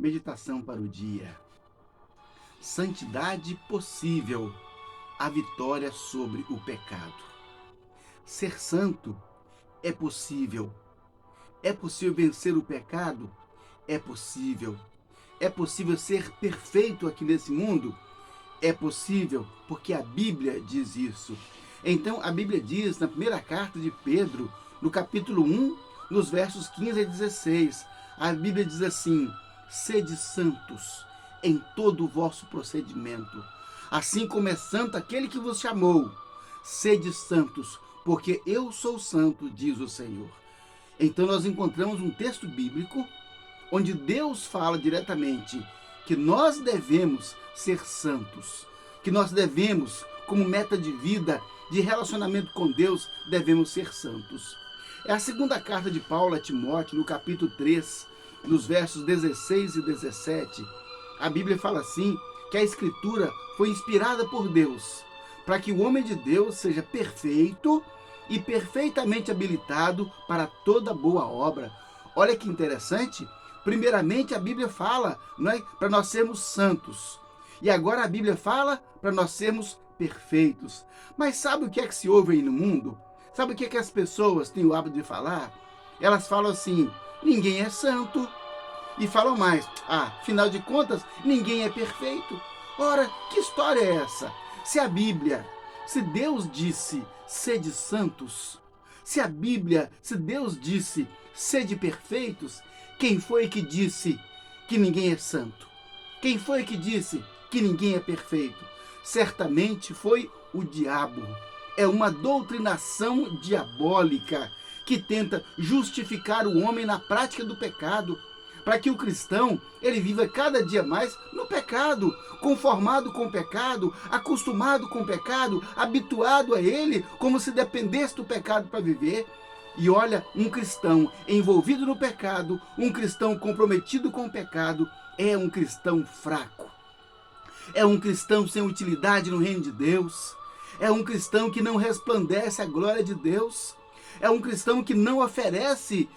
Meditação para o dia. Santidade possível, a vitória sobre o pecado. Ser santo é possível. É possível vencer o pecado? É possível. É possível ser perfeito aqui nesse mundo? É possível, porque a Bíblia diz isso. Então, a Bíblia diz, na primeira carta de Pedro, no capítulo 1, nos versos 15 a 16, a Bíblia diz assim: sede santos em todo o vosso procedimento, assim como é santo aquele que vos chamou. Sede santos, porque eu sou santo, diz o Senhor. Então nós encontramos um texto bíblico onde Deus fala diretamente que nós devemos ser santos, que nós devemos, como meta de vida, de relacionamento com Deus, devemos ser santos. É a segunda carta de Paulo a Timóteo, no capítulo 3, nos versos 16 e 17. A Bíblia fala assim, que a Escritura foi inspirada por Deus, para que o homem de Deus seja perfeito e perfeitamente habilitado para toda boa obra. Olha que interessante. Primeiramente, a Bíblia fala, não é, para nós sermos santos. E agora a Bíblia fala para nós sermos perfeitos. Mas sabe o que é que se ouve aí no mundo? Sabe o que é que as pessoas têm o hábito de falar? Elas falam assim: ninguém é santo. E falam mais: afinal de contas, ninguém é perfeito. Ora, que história é essa? Se a Bíblia, se Deus disse, sede santos, se Deus disse, sede perfeitos, quem foi que disse que ninguém é santo? Quem foi que disse que ninguém é perfeito? Certamente foi o diabo. É uma doutrinação diabólica que tenta justificar o homem na prática do pecado, para que o cristão ele viva cada dia mais no pecado, conformado com o pecado, acostumado com o pecado, habituado a ele, como se dependesse do pecado para viver. E olha, um cristão envolvido no pecado, um cristão comprometido com o pecado, é um cristão fraco. É um cristão sem utilidade no reino de Deus. É um cristão que não resplandece a glória de Deus. É um cristão que não oferece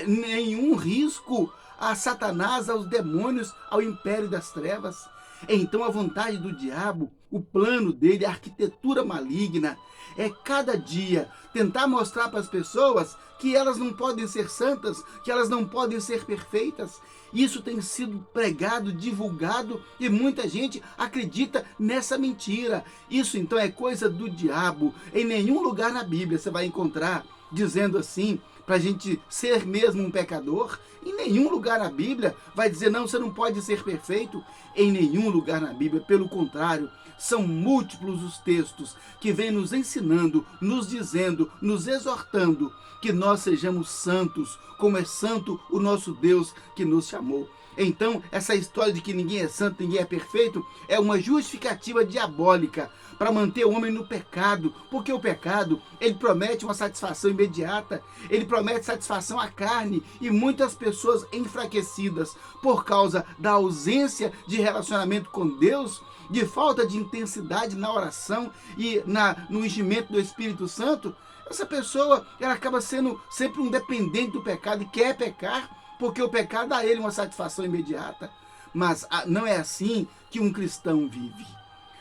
nenhum risco a Satanás, aos demônios, ao império das trevas. Então a vontade do diabo, o plano dele, a arquitetura maligna, é cada dia tentar mostrar para as pessoas que elas não podem ser santas, que elas não podem ser perfeitas. Isso tem sido pregado, divulgado, e muita gente acredita nessa mentira. Isso então é coisa do diabo. Em nenhum lugar na Bíblia você vai encontrar dizendo assim, para a gente ser mesmo um pecador. Em nenhum lugar na Bíblia vai dizer, não, você não pode ser perfeito. Em nenhum lugar na Bíblia, pelo contrário, são múltiplos os textos que vêm nos ensinando, nos dizendo, nos exortando que nós sejamos santos, como é santo o nosso Deus que nos chamou. Então, essa história de que ninguém é santo, ninguém é perfeito, é uma justificativa diabólica para manter o homem no pecado, porque o pecado, ele promete uma satisfação imediata, ele promete satisfação à carne, e muitas pessoas enfraquecidas por causa da ausência de relacionamento com Deus, de falta de intensidade na oração e no enchimento do Espírito Santo, essa pessoa ela acaba sendo sempre um dependente do pecado e quer pecar, porque o pecado dá a ele uma satisfação imediata. Mas não é assim que um cristão vive.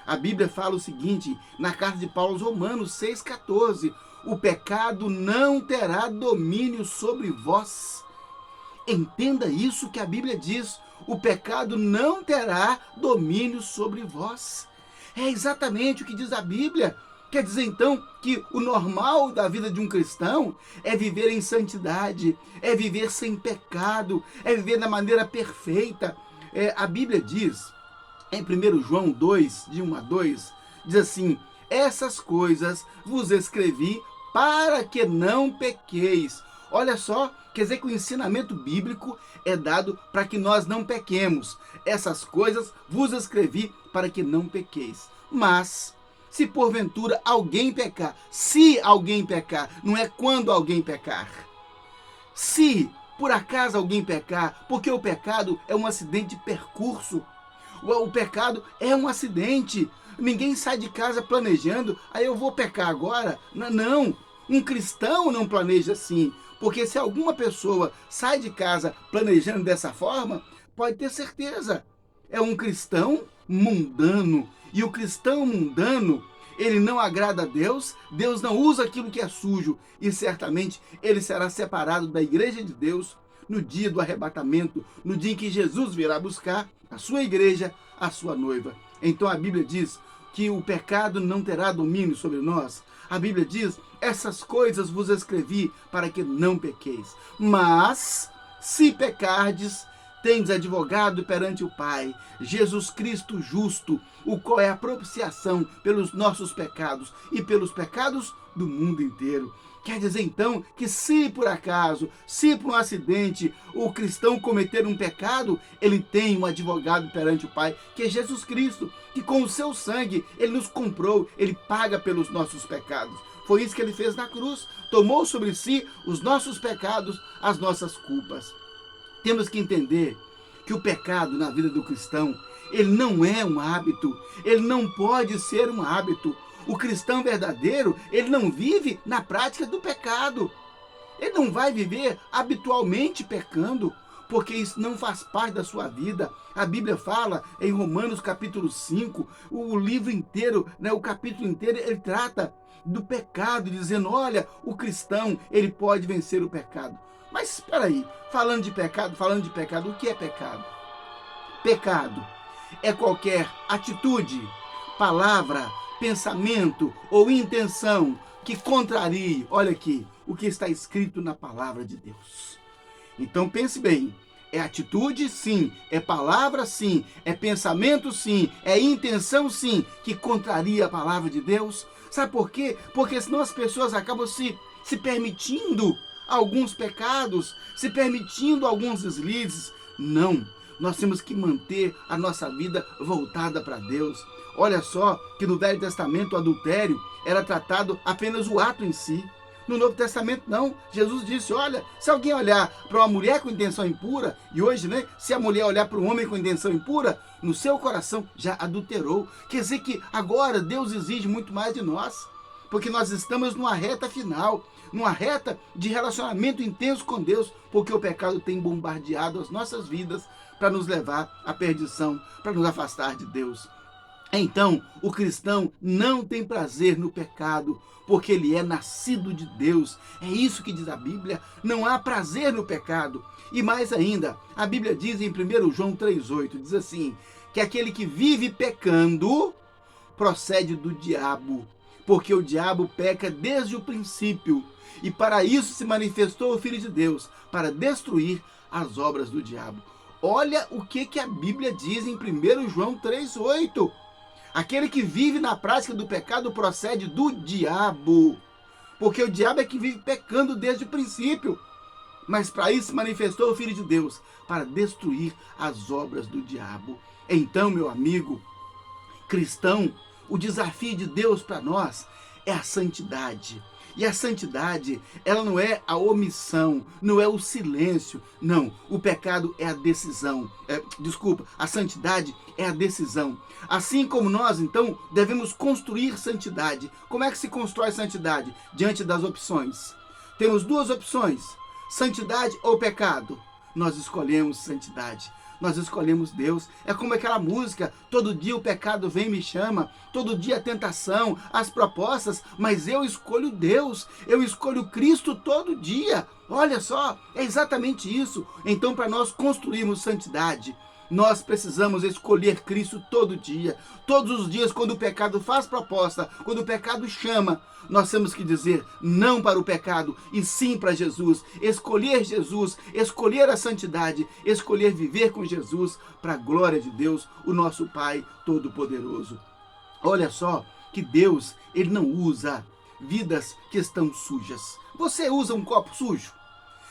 A Bíblia fala o seguinte, na carta de Paulo aos Romanos 6,14, o pecado não terá domínio sobre vós. Entenda isso que a Bíblia diz, o pecado não terá domínio sobre vós. É exatamente o que diz a Bíblia. Quer dizer então que o normal da vida de um cristão é viver em santidade, é viver sem pecado, é viver da maneira perfeita. A Bíblia diz, em 1 João 2, de 1 a 2, diz assim, essas coisas vos escrevi para que não pequeis. Olha só, quer dizer que o ensinamento bíblico é dado para que nós não pequemos. Essas coisas vos escrevi para que não pequeis. Mas se porventura alguém pecar, se alguém pecar, não é quando alguém pecar. Se por acaso alguém pecar, porque o pecado é um acidente de percurso. O pecado é um acidente. Ninguém sai de casa planejando, aí eu vou pecar agora. Não, um cristão não planeja assim. Porque se alguma pessoa sai de casa planejando dessa forma, pode ter certeza. É um cristão mundano. E o cristão mundano, ele não agrada a Deus, Deus não usa aquilo que é sujo, e certamente ele será separado da igreja de Deus no dia do arrebatamento, no dia em que Jesus virá buscar a sua igreja, a sua noiva. Então a Bíblia diz que o pecado não terá domínio sobre nós. A Bíblia diz: essas coisas vos escrevi para que não pequeis. Mas, se pecardes, tendes advogado perante o Pai, Jesus Cristo justo, o qual é a propiciação pelos nossos pecados e pelos pecados do mundo inteiro. Quer dizer, então, que se por acaso, se por um acidente, o cristão cometer um pecado, ele tem um advogado perante o Pai, que é Jesus Cristo, que com o seu sangue, ele nos comprou, ele paga pelos nossos pecados. Foi isso que ele fez na cruz, tomou sobre si os nossos pecados, as nossas culpas. Temos que entender que o pecado na vida do cristão, ele não é um hábito, ele não pode ser um hábito. O cristão verdadeiro, ele não vive na prática do pecado. Ele não vai viver habitualmente pecando, porque isso não faz parte da sua vida. A Bíblia fala em Romanos capítulo 5, o livro inteiro, o capítulo inteiro, ele trata do pecado, dizendo, olha, o cristão, ele pode vencer o pecado. Mas espera aí, falando de pecado, o que é pecado? Pecado é qualquer atitude, palavra, pensamento ou intenção que contrarie, olha aqui, o que está escrito na palavra de Deus. Então pense bem, é atitude sim, é palavra sim, é pensamento sim, é intenção sim, que contraria a palavra de Deus. Sabe por quê? Porque senão as pessoas acabam se permitindo alguns pecados, se permitindo alguns deslizes. Não, nós temos que manter a nossa vida voltada para Deus. Olha só que no Velho Testamento o adultério era tratado apenas o ato em si. No Novo Testamento não. Jesus disse, olha, se alguém olhar para uma mulher com intenção impura, e hoje, se a mulher olhar para um homem com intenção impura, no seu coração já adulterou. Quer dizer que agora Deus exige muito mais de nós, porque nós estamos numa reta final, numa reta de relacionamento intenso com Deus, porque o pecado tem bombardeado as nossas vidas para nos levar à perdição, para nos afastar de Deus. Então, o cristão não tem prazer no pecado, porque ele é nascido de Deus. É isso que diz a Bíblia, não há prazer no pecado. E mais ainda, a Bíblia diz em 1 João 3,8, diz assim, que aquele que vive pecando procede do diabo, porque o diabo peca desde o princípio. E para isso se manifestou o Filho de Deus, para destruir as obras do diabo. Olha o que a Bíblia diz em 1 João 3,8. Aquele que vive na prática do pecado procede do diabo, porque o diabo é que vive pecando desde o princípio. Mas para isso se manifestou o Filho de Deus, para destruir as obras do diabo. Então, meu amigo cristão, o desafio de Deus para nós é a santidade. E a santidade, ela não é a omissão, não é o silêncio. Não, o pecado é a decisão. A santidade é a decisão. Assim como nós, então, devemos construir santidade. Como é que se constrói santidade? Diante das opções. Temos duas opções, santidade ou pecado. Nós escolhemos santidade. Nós escolhemos Deus. É como aquela música, todo dia o pecado vem e me chama, todo dia a tentação, as propostas, mas eu escolho Deus, eu escolho Cristo todo dia. Olha só, é exatamente isso. Então, para nós construirmos santidade, nós precisamos escolher Cristo todo dia. Todos os dias, quando o pecado faz proposta, quando o pecado chama, nós temos que dizer não para o pecado e sim para Jesus. Escolher Jesus, escolher a santidade, escolher viver com Jesus para a glória de Deus, o nosso Pai Todo-Poderoso. Olha só que Deus, ele não usa vidas que estão sujas. Você usa um copo sujo?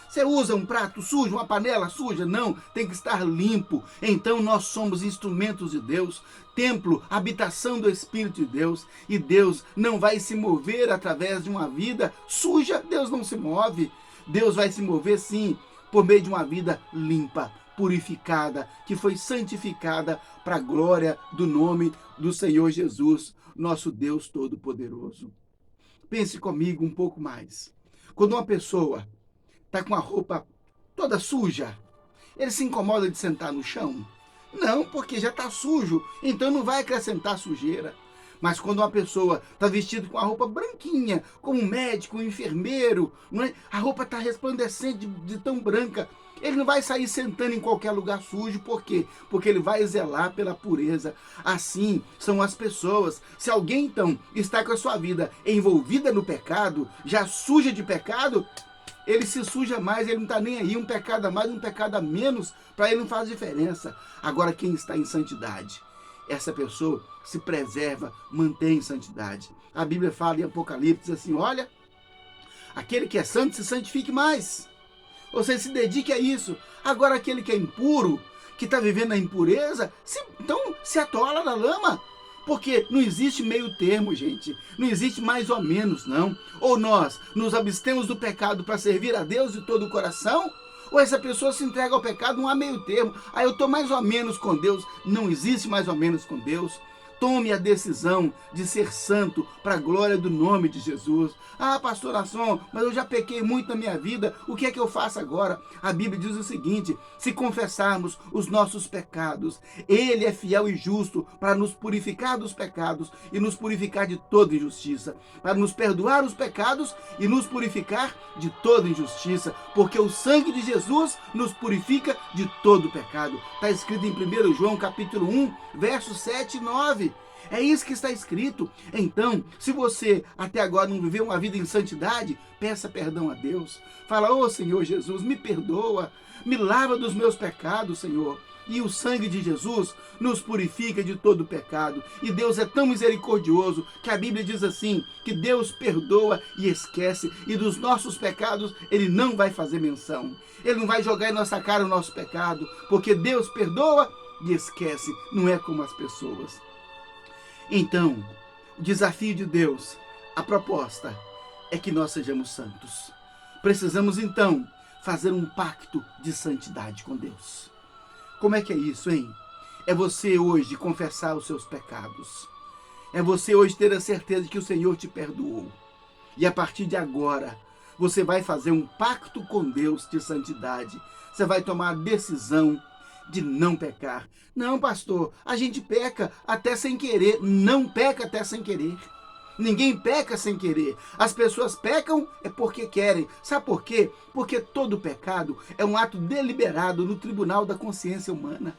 Você usa um prato sujo, uma panela suja? Não, tem que estar limpo. Então nós somos instrumentos de Deus, templo, habitação do Espírito de Deus. E Deus não vai se mover através de uma vida suja. Deus não se move. Deus vai se mover sim, por meio de uma vida limpa, purificada, que foi santificada para a glória do nome do Senhor Jesus, nosso Deus Todo-Poderoso. Pense comigo um pouco mais. Quando uma pessoa está com a roupa toda suja, Ele se incomoda de sentar no chão? Não, porque já está sujo, então não vai acrescentar sujeira. Mas quando uma pessoa está vestida com a roupa branquinha, como um médico, um enfermeiro, não é? A roupa está resplandecente de tão branca, ele não vai sair sentando em qualquer lugar sujo. Por quê? Porque ele vai zelar pela pureza. Assim são as pessoas. Se alguém, então, está com a sua vida envolvida no pecado, já suja de pecado, ele se suja mais, ele não está nem aí, um pecado a mais, um pecado a menos, para ele não faz diferença. Agora, quem está em santidade, essa pessoa se preserva, mantém santidade. A Bíblia fala em Apocalipse assim, olha, aquele que é santo se santifique mais. Você se dedique a isso. Agora, aquele que é impuro, que está vivendo a impureza, então se atola na lama. Porque não existe meio termo, gente. Não existe mais ou menos, não. Ou nós nos abstemos do pecado para servir a Deus de todo o coração, ou essa pessoa se entrega ao pecado, não há meio termo. Aí eu estou mais ou menos com Deus. Não existe mais ou menos com Deus. Tome a decisão de ser santo para a glória do nome de Jesus. Ah, pastor Nasson, mas eu já pequei muito na minha vida, o que é que eu faço agora? A Bíblia diz o seguinte, se confessarmos os nossos pecados, Ele é fiel e justo para nos purificar dos pecados e nos purificar de toda injustiça, para nos perdoar os pecados e nos purificar de toda injustiça, porque o sangue de Jesus nos purifica de todo pecado. Está escrito em 1 João capítulo 1, versos 7 e 9. É isso que está escrito. Então, se você até agora não viveu uma vida em santidade, peça perdão a Deus. Fala, ô Senhor Jesus, me perdoa, me lava dos meus pecados, Senhor. E o sangue de Jesus nos purifica de todo pecado. E Deus é tão misericordioso que a Bíblia diz assim, que Deus perdoa e esquece. E dos nossos pecados Ele não vai fazer menção. Ele não vai jogar em nossa cara o nosso pecado, porque Deus perdoa e esquece. Não é como as pessoas. Então, o desafio de Deus, a proposta, é que nós sejamos santos. Precisamos, então, fazer um pacto de santidade com Deus. Como é que é isso, hein? É você hoje confessar os seus pecados. É você hoje ter a certeza de que o Senhor te perdoou. E a partir de agora, você vai fazer um pacto com Deus de santidade. Você vai tomar a decisão de não pecar. Não, pastor, a gente peca até sem querer. Não peca até sem querer. Ninguém peca sem querer. As pessoas pecam é porque querem. Sabe por quê? Porque todo pecado é um ato deliberado no tribunal da consciência humana.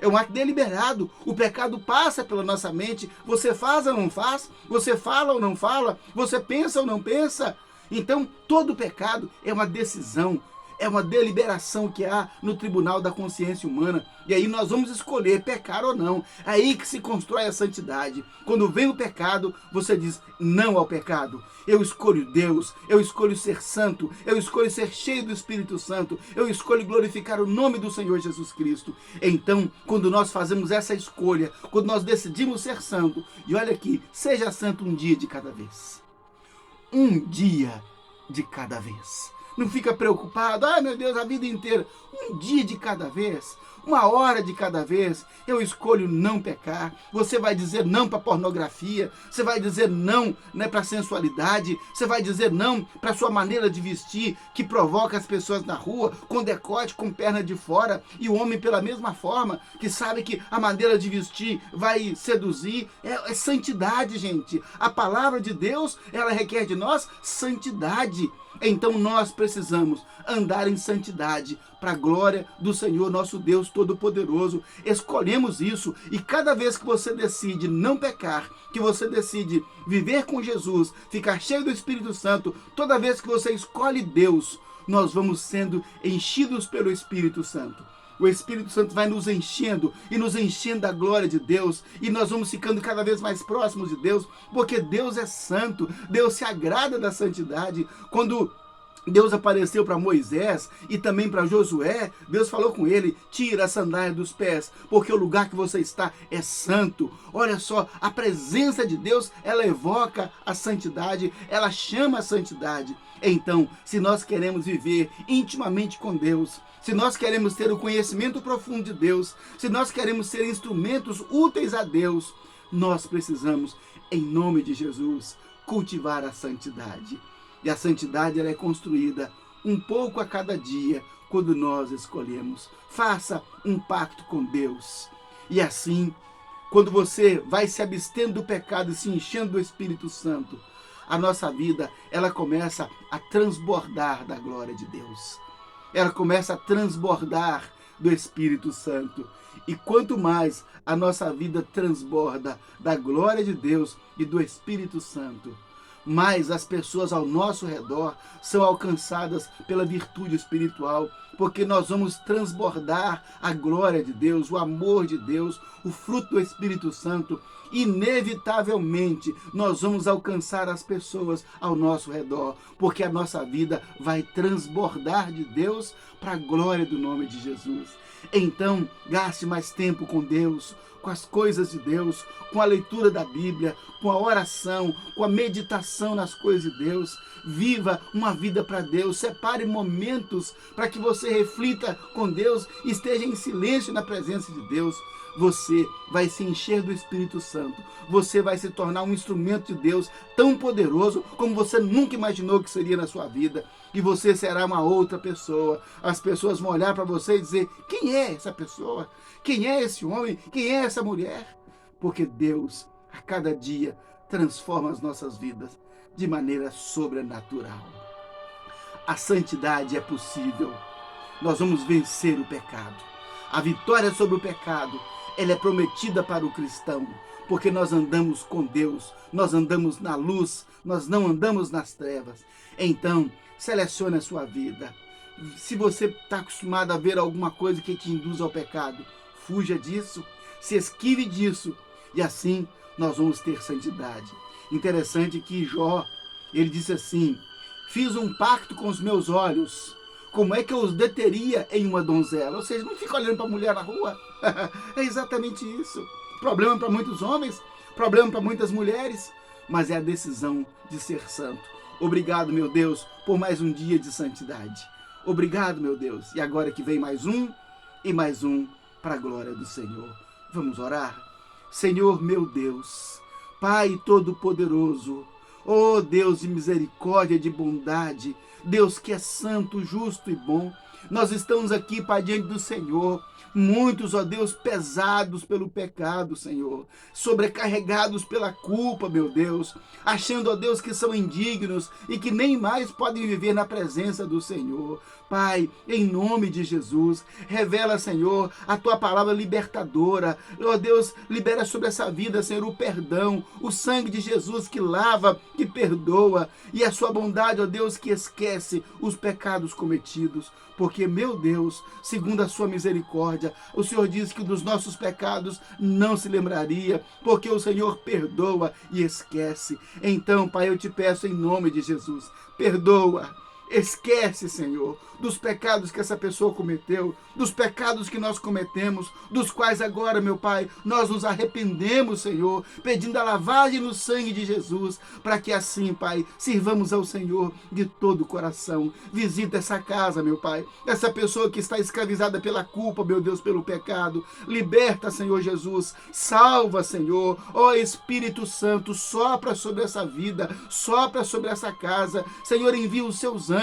É um ato deliberado. O pecado passa pela nossa mente. Você faz ou não faz? Você fala ou não fala? Você pensa ou não pensa? Então, todo pecado é uma decisão. É uma deliberação que há no tribunal da consciência humana. E aí nós vamos escolher pecar ou não. É aí que se constrói a santidade. Quando vem o pecado, você diz não ao pecado. Eu escolho Deus, eu escolho ser santo, eu escolho ser cheio do Espírito Santo, eu escolho glorificar o nome do Senhor Jesus Cristo. Então, quando nós fazemos essa escolha, quando nós decidimos ser santo, e olha aqui, seja santo um dia de cada vez. Um dia de cada vez. Não fica preocupado, ai meu Deus, a vida inteira. Um dia de cada vez, uma hora de cada vez, eu escolho não pecar. Você vai dizer não para pornografia, você vai dizer não, para a sensualidade, você vai dizer não para a sua maneira de vestir, que provoca as pessoas na rua, com decote, com perna de fora, e o homem pela mesma forma, que sabe que a maneira de vestir vai seduzir. É santidade, gente. A palavra de Deus, ela requer de nós santidade. Então nós precisamos andar em santidade para a glória do Senhor nosso Deus Todo-Poderoso. Escolhemos isso e cada vez que você decide não pecar, que você decide viver com Jesus, ficar cheio do Espírito Santo, toda vez que você escolhe Deus, nós vamos sendo enchidos pelo Espírito Santo. O Espírito Santo vai nos enchendo e nos enchendo da glória de Deus, e nós vamos ficando cada vez mais próximos de Deus, porque Deus é santo, Deus se agrada da santidade. Quando Deus apareceu para Moisés e também para Josué, Deus falou com ele, tira a sandália dos pés, porque o lugar que você está é santo. Olha só, a presença de Deus, ela evoca a santidade, ela chama a santidade. Então, se nós queremos viver intimamente com Deus, se nós queremos ter o conhecimento profundo de Deus, se nós queremos ser instrumentos úteis a Deus, nós precisamos, em nome de Jesus, cultivar a santidade. E a santidade ela é construída um pouco a cada dia, quando nós escolhemos. Faça um pacto com Deus. E assim, quando você vai se abstendo do pecado e se enchendo do Espírito Santo, a nossa vida, ela começa a transbordar da glória de Deus. Ela começa a transbordar do Espírito Santo. E quanto mais a nossa vida transborda da glória de Deus e do Espírito Santo, mais as pessoas ao nosso redor são alcançadas pela virtude espiritual, porque nós vamos transbordar a glória de Deus, o amor de Deus, o fruto do Espírito Santo. Inevitavelmente nós vamos alcançar as pessoas ao nosso redor, porque a nossa vida vai transbordar de Deus para a glória do nome de Jesus. Então, gaste mais tempo com Deus, com as coisas de Deus, com a leitura da Bíblia, com a oração, com a meditação nas coisas de Deus. Viva uma vida para Deus, separe momentos para que você reflita com Deus e esteja em silêncio na presença de Deus. Você vai se encher do Espírito Santo, você vai se tornar um instrumento de Deus tão poderoso como você nunca imaginou que seria na sua vida, e você será uma outra pessoa. As pessoas vão olhar para você e dizer: quem é essa pessoa? Quem é esse homem? Quem é essa mulher? Porque Deus, a cada dia, transforma as nossas vidas de maneira sobrenatural. A santidade é possível. Nós vamos vencer o pecado. A vitória sobre o pecado, ela é prometida para o cristão, porque nós andamos com Deus, nós andamos na luz, nós não andamos nas trevas. Então, selecione a sua vida. Se você está acostumado a ver alguma coisa que te induz ao pecado, fuja disso, se esquive disso, e assim nós vamos ter santidade. Interessante que Jó, ele disse assim: fiz um pacto com os meus olhos, como é que eu os deteria em uma donzela? Ou seja, não fica olhando para a mulher na rua. É exatamente isso. Problema para muitos homens, problema para muitas mulheres, mas é a decisão de ser santo. Obrigado, meu Deus, por mais um dia de santidade. Obrigado, meu Deus. E agora que vem mais um e mais um para a glória do Senhor. Vamos orar? Senhor, meu Deus, Pai Todo-Poderoso, ó Deus de misericórdia, de bondade, Deus que é santo, justo e bom, nós estamos aqui, Pai, diante do Senhor, muitos, ó Deus, pesados pelo pecado, Senhor, sobrecarregados pela culpa, meu Deus, achando, ó Deus, que são indignos e que nem mais podem viver na presença do Senhor. Pai, em nome de Jesus, revela, Senhor, a Tua palavra libertadora. Ó Deus, libera sobre essa vida, Senhor, o perdão, o sangue de Jesus que lava, que perdoa, e a Sua bondade, ó Deus, que esquece os pecados cometidos. Porque, meu Deus, segundo a Sua misericórdia, o Senhor diz que dos nossos pecados não se lembraria, porque o Senhor perdoa e esquece. Então, Pai, eu te peço em nome de Jesus, perdoa. Esquece, Senhor, dos pecados que essa pessoa cometeu, dos pecados que nós cometemos, dos quais agora, meu Pai, nós nos arrependemos, Senhor, pedindo a lavagem no sangue de Jesus, para que assim, Pai, sirvamos ao Senhor de todo o coração. Visita essa casa, meu Pai, essa pessoa que está escravizada pela culpa, meu Deus, pelo pecado. Liberta, Senhor Jesus, salva, Senhor, ó Espírito Santo, sopra sobre essa vida, sopra sobre essa casa. Senhor, envia os seus anjos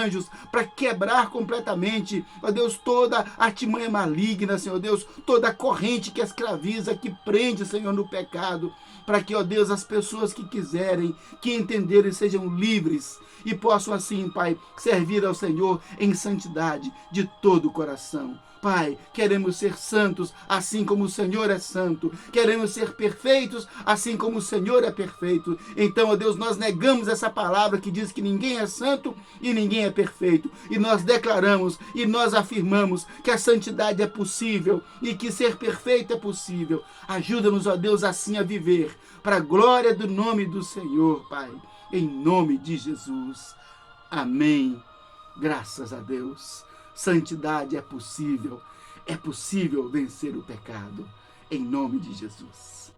para quebrar completamente, ó Deus, toda artimanha maligna, Senhor Deus, toda corrente que escraviza, que prende, Senhor, no pecado, para que, ó Deus, as pessoas que quiserem, que entenderem, sejam livres e possam assim, Pai, servir ao Senhor em santidade de todo o coração. Pai, queremos ser santos, assim como o Senhor é santo. Queremos ser perfeitos, assim como o Senhor é perfeito. Então, ó Deus, nós negamos essa palavra que diz que ninguém é santo e ninguém é perfeito. E nós declaramos e nós afirmamos que a santidade é possível e que ser perfeito é possível. Ajuda-nos, ó Deus, assim a viver, para a glória do nome do Senhor, Pai. Em nome de Jesus. Amém. Graças a Deus. Santidade é possível vencer o pecado, em nome de Jesus.